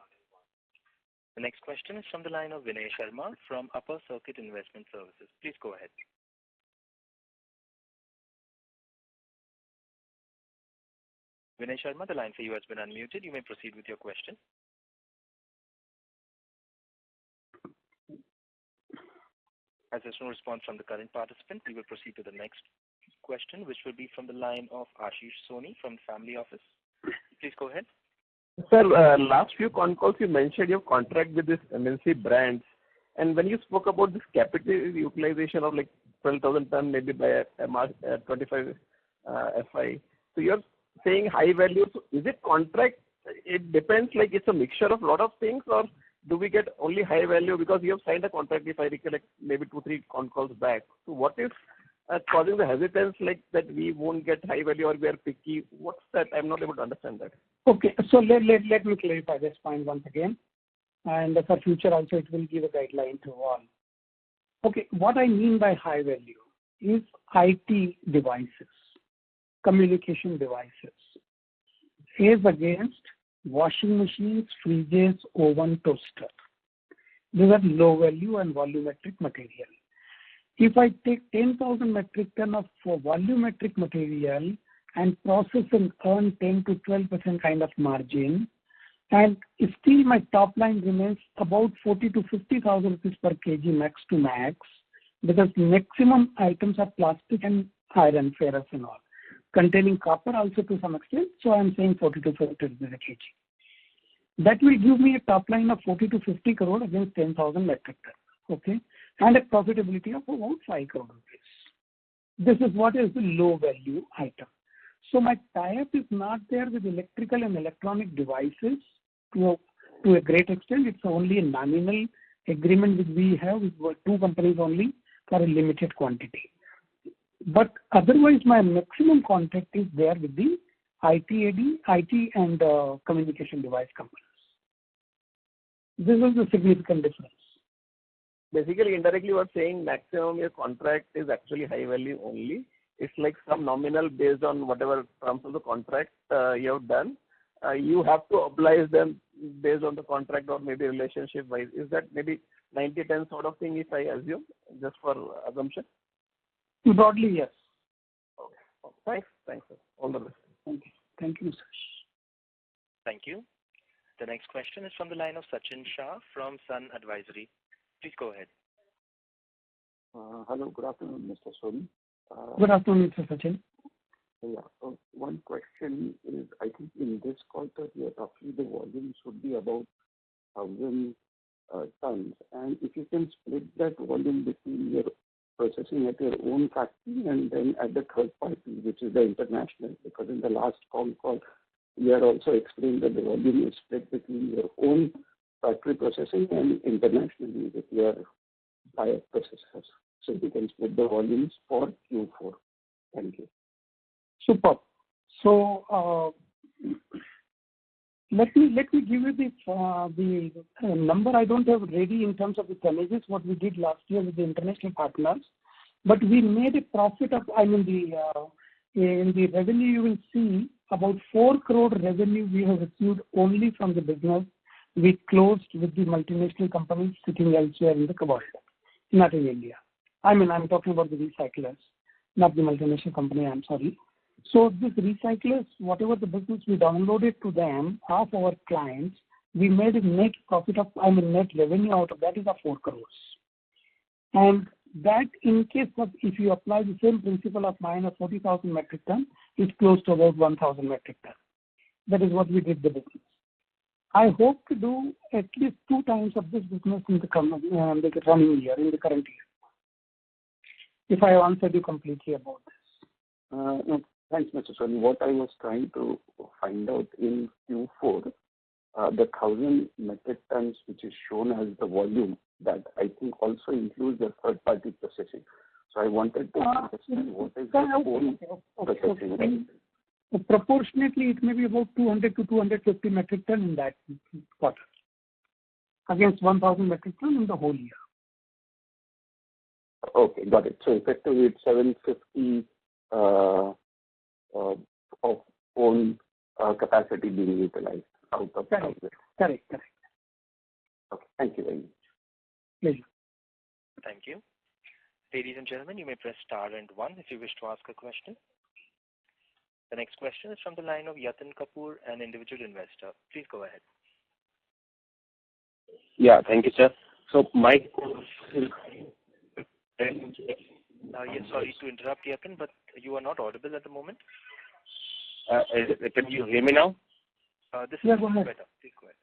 Speaker 1: The next question is from the line of Vinay Sharma from Upper Circuit Investment Services. Please go ahead. Vinay Sharma, the line for you has been unmuted. You may proceed with your question. As there's no response from the current participant, we will proceed to the next question, which will be from the line of Ashish Soni from Family Office. Please go ahead.
Speaker 10: Sir, last few con calls you mentioned your contract with this MNC brands, and when you spoke about this capital utilization of like 12,000 ton maybe by March 25 FI, so you're saying high value. So is it contract? It depends. Like it's a mixture of lot of things, or do we get only high value because you have signed a contract? If I recollect, maybe 2-3 con calls back. So what is causing the hesitance like that we won't get high value or we are picky? What's that? I'm not able to understand that.
Speaker 3: Okay, so let me clarify this point once again, and for future also it will give a guideline to all. Okay, what I mean by high value is IT devices, communication devices, as against washing machines, fridges, oven, toaster. These are low value and volumetric material. If I take 10,000 metric ton of volumetric material and process and earn 10 to 12% kind of margin, and still my top line remains about 40 to 50,000 rupees per kg max to max, because maximum items are plastic and iron, ferrous and all, containing copper also to some extent. So I'm saying 40 to 50 rupees a kg. That will give me a top line of 40 to 50 crore against 10,000 metric ton. Okay, and a profitability of about 5 crore rupees. This is what is the low value item. So my tie-up is not there with electrical and electronic devices to a great extent. It's only a nominal agreement which we have with 2 companies only for a limited quantity. But otherwise, my maximum contact is there with the IT and communication device companies. This is the significant difference.
Speaker 10: Basically, indirectly, you are saying maximum your contract is actually high value only. It's like some nominal based on whatever terms of the contract you have done. You have to oblige them based on the contract or maybe relationship wise. Is that maybe 90-10 sort of thing if I assume, just for assumption?
Speaker 3: Broadly, yes.
Speaker 10: Okay. Thanks, sir. All the best.
Speaker 3: Thank you, sir.
Speaker 1: Thank you. The next question is from the line of Sachin Shah from Sun Advisory. Please go ahead.
Speaker 12: Hello, good afternoon, Mr. Soni.
Speaker 3: Good afternoon, Mr. Sachin.
Speaker 12: Yeah, one question is, I think in this quarter, roughly the volume should be about 1,000 tons. And if you can split that volume between your processing at your own factory and then at the third party, which is the international, because in the last call, you had also explained that the volume is split between your own factory processing and internationally with your buyer processors. So you can split the volumes for Q4. Thank you.
Speaker 3: Super. So let me give you the number. I don't have ready in terms of the tonnages what we did last year with the international partners, but we made a profit of, in the revenue you will see about 4 crore revenue we have received only from the business we closed with the multinational companies sitting elsewhere in the world, not in India. I'm talking about the recyclers, not the multinational company, I'm sorry. So this recyclers, whatever the business we downloaded to them of our clients, we made a net profit of, net revenue out of that is of 4 crores. And that in case of, if you apply the same principle of minus 40,000 metric ton, it's close to about 1,000 metric ton. That is what we did the business. I hope to do at least 2 times of this business in the running year, in the current year. If I answered you completely about this.
Speaker 12: No, thanks, Mr. Soni. What I was trying to find out in Q4, the 1,000 metric tons which is shown as the volume, that I think also includes the third-party processing. So I wanted to understand what is the whole processing. Right?
Speaker 3: Proportionately, it may be about 200 to 250 metric ton in that quarter against 1,000 metric ton in the whole year.
Speaker 12: Okay, got it. So effectively, it's 750 of own capacity being utilized out of
Speaker 3: Correct.
Speaker 12: Okay, thank you very much.
Speaker 3: Pleasure.
Speaker 1: Thank you. Ladies and gentlemen, you may press star and 1 if you wish to ask a question. The next question is from the line of Yatin Kapoor, an individual investor. Please go ahead.
Speaker 13: Yeah, thank you, sir. So my question
Speaker 1: yes, sorry to interrupt, Yatin, but you are not audible at the moment.
Speaker 13: Can you hear me now?
Speaker 1: This is better. Please go ahead.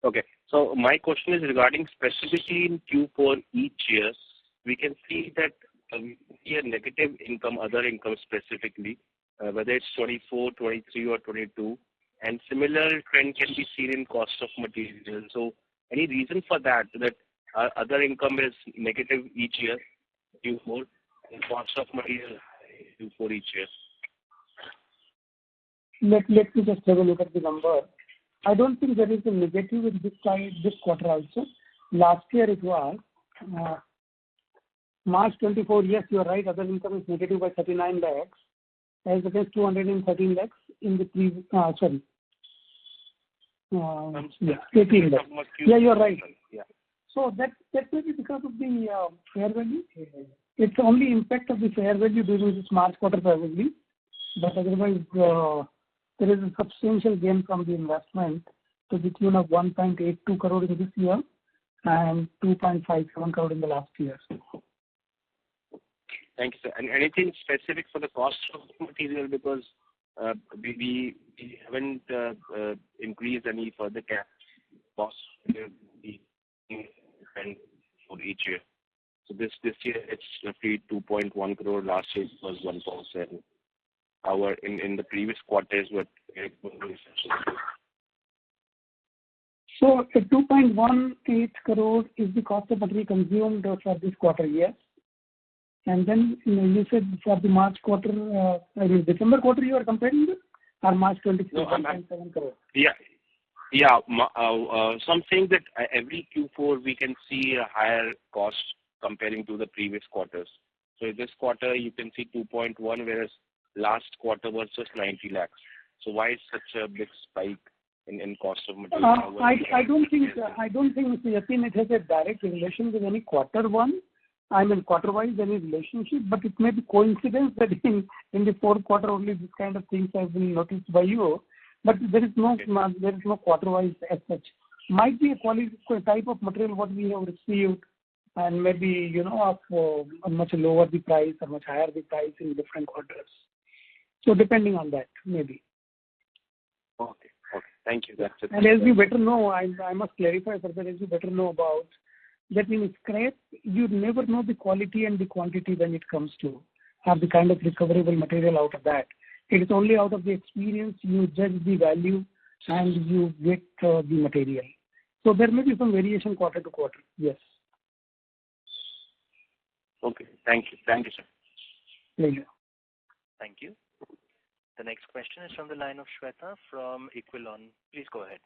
Speaker 13: Okay. So my question is regarding specifically in Q4 each year, we can see that we see a negative income, other income specifically, whether it's 24, 23 or 22, and similar trend can be seen in cost of material. So any reason for that other income is negative each year, Q4, and cost of material Q4 each year?
Speaker 3: Let me just have a look at the number. I don't think there is a negative in this quarter also. Last year it was March 24. Yes, you are right. Other income is negative by 39 lakhs, as against 213 lakhs in the previous. 18 lakhs. Yeah, you are right.
Speaker 13: Yeah.
Speaker 3: So that may be because of the fair value. It's only impact of the fair value during this March quarter probably, but otherwise there is a substantial gain from the investment to the tune of 1.82 crore in this year and 2.57 crore in the last year.
Speaker 13: Thank you, sir. And anything specific for the cost of material, because we haven't increased any further costs for each year. So this year it's roughly 2.1 crore. Last year it was 1.7. In the previous quarters, what?
Speaker 3: So 2.18 crore is the cost of material consumed for this quarter, yes. And then you said for the March quarter, December quarter you are comparing this, or March 23, 1.7 crore?
Speaker 13: Yeah. Yeah. So I'm saying that every Q4 we can see a higher cost comparing to the previous quarters. So this quarter you can see 2.1, whereas last quarter was just 90 lakhs. So why is such a big spike in cost of material?
Speaker 3: I don't think, Mr. Yatin, it has a direct relation with any quarter one. Quarter-wise any relationship, but it may be coincidence that in the fourth quarter only this kind of things have been noticed by you. But there is no quarter-wise as such. Might be a quality type of material what we have received, and maybe of much lower the price or much higher the price in different quarters. So depending on that, maybe.
Speaker 13: Okay. Thank you. That's it.
Speaker 3: And as you better know, I must clarify further, as you better know about, that in scrap, you never know the quality and the quantity when it comes to have the kind of recoverable material out of that. It is only out of the experience you judge the value and you get the material. So there may be some variation quarter to quarter, yes.
Speaker 13: Okay. Thank you, sir.
Speaker 3: Pleasure.
Speaker 1: Thank you. The next question is from the line of Shweta from Equilon. Please go ahead.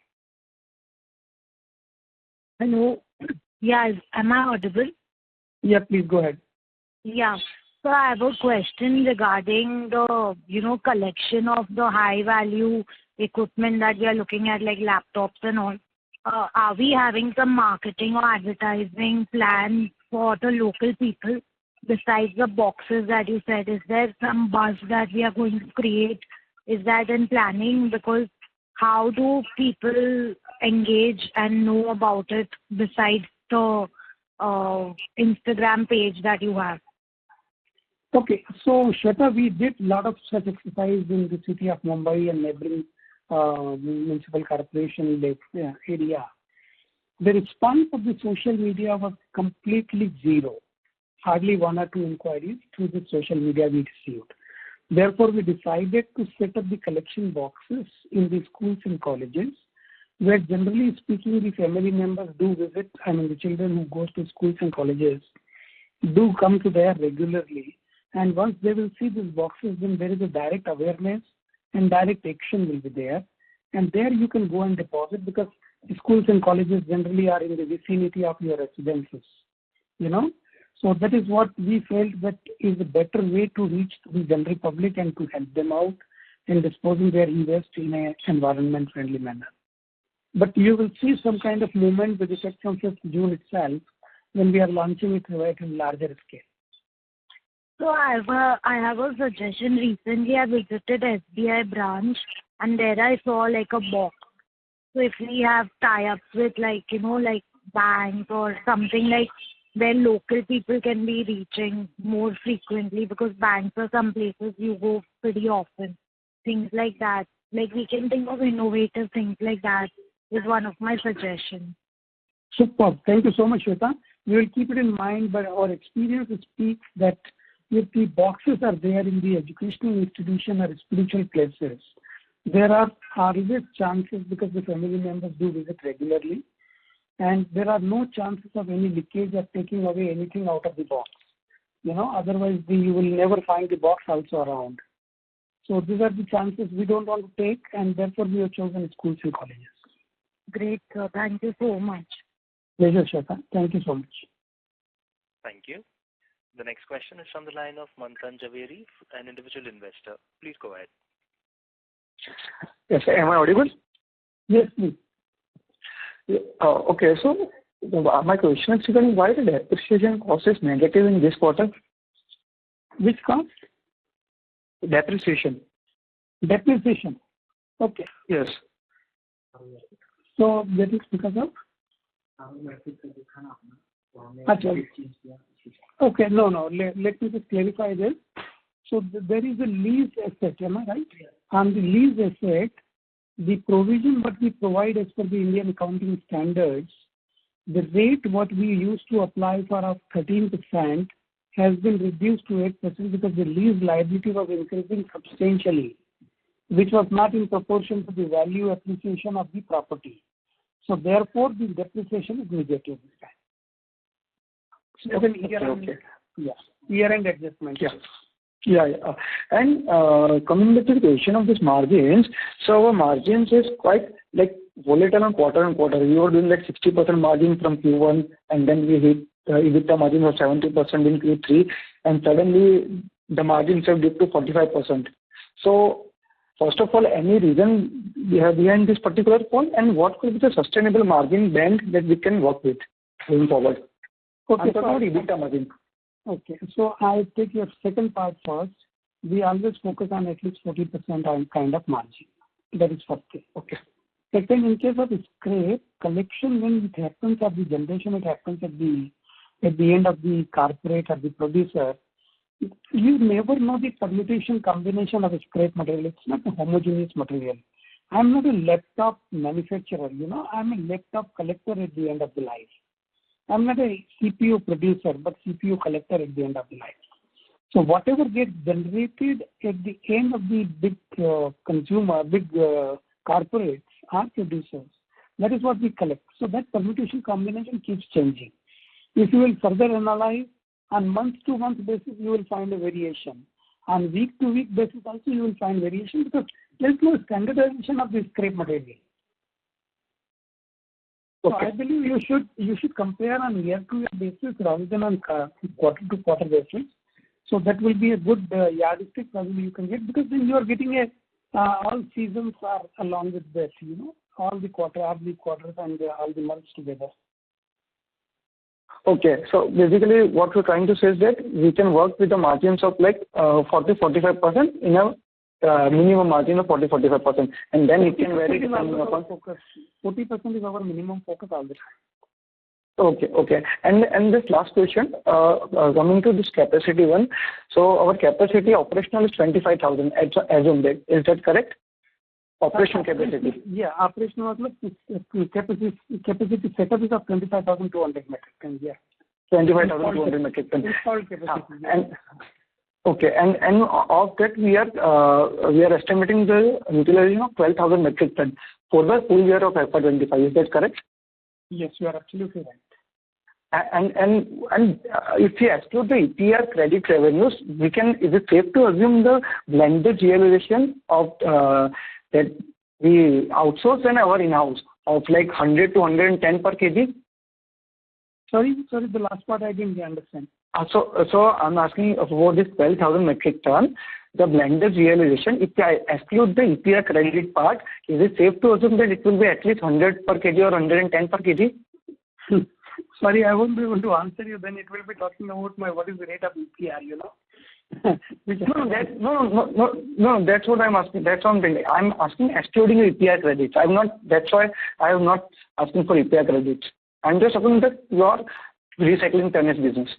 Speaker 14: Hello. Yeah, am I audible?
Speaker 3: Yeah, please go ahead.
Speaker 14: Yeah. So I have a question regarding the, collection of the high value equipment that we are looking at, like laptops and all. Are we having some marketing or advertising plan for the local people besides the boxes that you said, is there some buzz that we are going to create? Is that in planning? Because how do people engage and know about it besides the Instagram page that you have?
Speaker 3: Okay, so Shweta, we did a lot of such exercise in the city of Mumbai and neighboring municipal corporation area. The response of the social media was completely zero. Hardly 1 or 2 inquiries through the social media we received. Therefore, we decided to set up the collection boxes in the schools and colleges, where generally speaking, the family members do visit. I mean, the children who go to schools and colleges do come to there regularly. And once they will see these boxes, then there is a direct awareness and direct action will be there. And there you can go and deposit, because the schools and colleges generally are in the vicinity of your residences, So that is what we felt that is a better way to reach the general public and to help them out in disposing their e-waste in an environment-friendly manner. But you will see some kind of movement with effect from 5th June itself, when we are launching it at a larger scale.
Speaker 14: So I have a suggestion. Recently, I visited SBI branch, and there I saw like a box. So if we have tie-ups with like banks or something like where local people can be reaching more frequently, because banks are some places you go pretty often. Things like that. Like we can think of innovative things like that is one of my suggestions.
Speaker 3: Superb. Thank you so much, Shweta. We will keep it in mind, but our experience speaks that if the boxes are there in the educational institution or spiritual places, there are always chances, because the family members do visit regularly, and there are no chances of any leakage or taking away anything out of the box. Otherwise you will never find the box also around. So these are the chances we don't want to take, and therefore we have chosen schools and colleges.
Speaker 14: Great, sir. Thank you so much.
Speaker 3: Pleasure, Shweta. Thank you so much.
Speaker 1: Thank you. The next question is from the line of Manthan Javeri, an individual investor. Please go ahead.
Speaker 15: Yes, am I audible?
Speaker 3: Yes, please.
Speaker 15: Okay, so my question is regarding why the depreciation cost is negative in this quarter?
Speaker 3: Which cost?
Speaker 15: Depreciation.
Speaker 3: Depreciation. Okay.
Speaker 15: Yes.
Speaker 3: So that is because of? Okay, no. Let me just clarify this. So there is a lease asset, am I right? On the lease asset, the provision what we provide as per the Indian accounting standards, the rate what we used to apply for of 13% has been reduced to 8% because the lease liability was increasing substantially, which was not in proportion to the value appreciation of the property. So therefore, the depreciation is negative this time. So year-end adjustment.
Speaker 15: Yeah. And coming back to the question of this margins, so our margins is quite volatile on quarter. We were doing 60% margin from Q1, and then we hit EBITDA margin of 70% in Q3, and suddenly the margins have dipped to 45%. So first of all, any reason behind this particular point, and what could be the sustainable margin band that we can work with going forward?
Speaker 3: Okay,
Speaker 15: so EBITDA margin.
Speaker 3: Okay, so I'll take your second part first. We always focus on at least 40% on kind of margin. That is first thing. Okay. Second, in case of scrap collection, when it happens at the generation, it happens at the end of the corporate or the producer. You never know the permutation combination of a scrap material. It's not a homogeneous material. I'm not a laptop manufacturer. I'm a laptop collector at the end of the life. I'm not a CPU producer, but CPU collector at the end of the life. So whatever gets generated at the end of the big corporates or producers, that is what we collect. So that permutation combination keeps changing. If you will further analyze, on month-to-month basis, you will find a variation. On week-to-week basis also, you will find variation, because there is no standardization of the scrap material. So I believe you should compare on year-to-year basis rather than on quarter-to-quarter basis. So that will be a good yardstick probably you can get, because then you are getting all seasons are along with that, all the quarters and all the months together.
Speaker 15: Okay. So basically, what we're trying to say is that we can work with the margins of like 40-45% in a minimum margin of 40-45%, and then it can vary depending upon focus.
Speaker 3: 40% is our minimum focus all the time.
Speaker 15: Okay. And this last question, coming to this capacity one. So our capacity operational is 25,000 as on date. Is that correct? Operational capacity.
Speaker 3: Yeah, operational capacity setup is of 25,200 metric tons. Yeah.
Speaker 15: 25,200 metric tons.
Speaker 3: Installed capacity.
Speaker 15: And okay, and of that we are estimating the utilization of 12,000 metric tons for the full year of FY25. Is that correct?
Speaker 3: Yes, you are absolutely right.
Speaker 15: And if we exclude the EPR credit revenues, is it safe to assume the blended realization of that we outsource and our in-house of like 100 to 110 per kg?
Speaker 3: Sorry, the last part I didn't understand.
Speaker 15: So I'm asking about this 12,000 metric ton, the blended realization. If I exclude the EPR credit part, is it safe to assume that it will be at least 100 per kg or 110 per kg?
Speaker 3: Sorry, I won't be able to answer you. Then it will be talking about what is the rate of EPR, you know.
Speaker 15: No, that's what I'm asking. That's what I'm saying. I'm asking excluding EPR credits. That's why I am not asking for EPR credits. I'm just talking about your recycling tonnage business.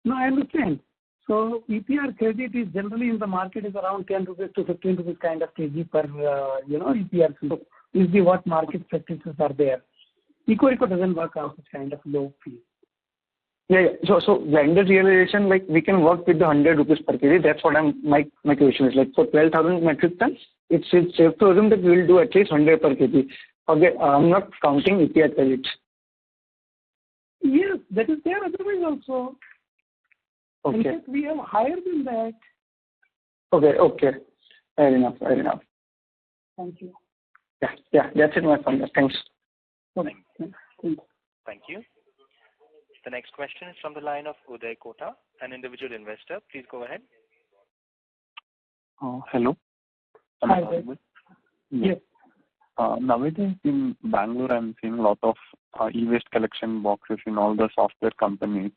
Speaker 3: No, I understand. So EPR credit is generally in the market is around 10 rupees to 15 rupees kind of kg per EPR. So is the what market practices are there. Eco doesn't work out such kind of low fee.
Speaker 15: Yeah. So blended realization, like we can work with the 100 rupees per kg. That's what my question is. Like for 12,000 metric tons, it's safe to assume that we will do at least 100 per kg. Okay, I'm not counting EPR credits.
Speaker 3: Yes, that is there otherwise also.
Speaker 15: Okay.
Speaker 3: In fact, we have higher than that.
Speaker 15: Okay. Fair enough.
Speaker 3: Thank you.
Speaker 15: Yeah. That's it, my friend. Thanks.
Speaker 3: Okay.
Speaker 1: Thank you. The next question is from the line of Uday Kota, an individual investor. Please go ahead.
Speaker 16: Hello.
Speaker 3: Hi, Uday. Yes.
Speaker 16: Nowadays in Bangalore, I'm seeing a lot of e-waste collection boxes in all the software companies.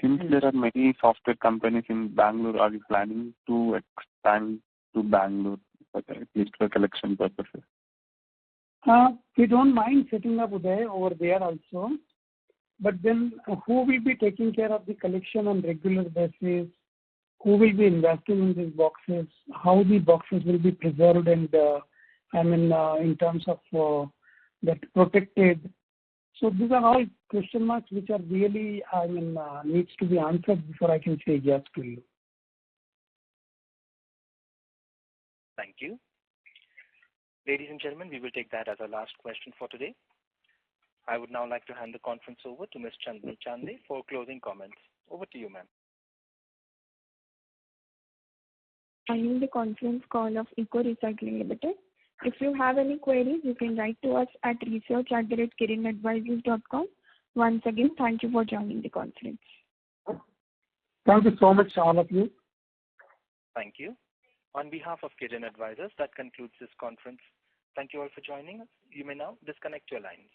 Speaker 16: Since there are many software companies in Bangalore, are you planning to expand to Bangalore, at least for collection purposes?
Speaker 3: We don't mind setting up Uday over there also. But then who will be taking care of the collection on regular basis? Who will be investing in these boxes? How the boxes will be preserved and in terms of that protected. So these are all question marks which are really needs to be answered before I can say yes to you.
Speaker 1: Thank you. Ladies and gentlemen, we will take that as our last question for today. I would now like to hand the conference over to Ms. Chandni Chande for closing comments. Over to you, ma'am.
Speaker 2: Ending the conference call of Eco Recycling Limited. If you have any queries, you can write to us at research@kirinadvisors.com. Once again, thank you for joining the conference.
Speaker 3: Thank you so much, all of you.
Speaker 1: Thank you. On behalf of Kirin Advisors, that concludes this conference. Thank you all for joining us. You may now disconnect your lines.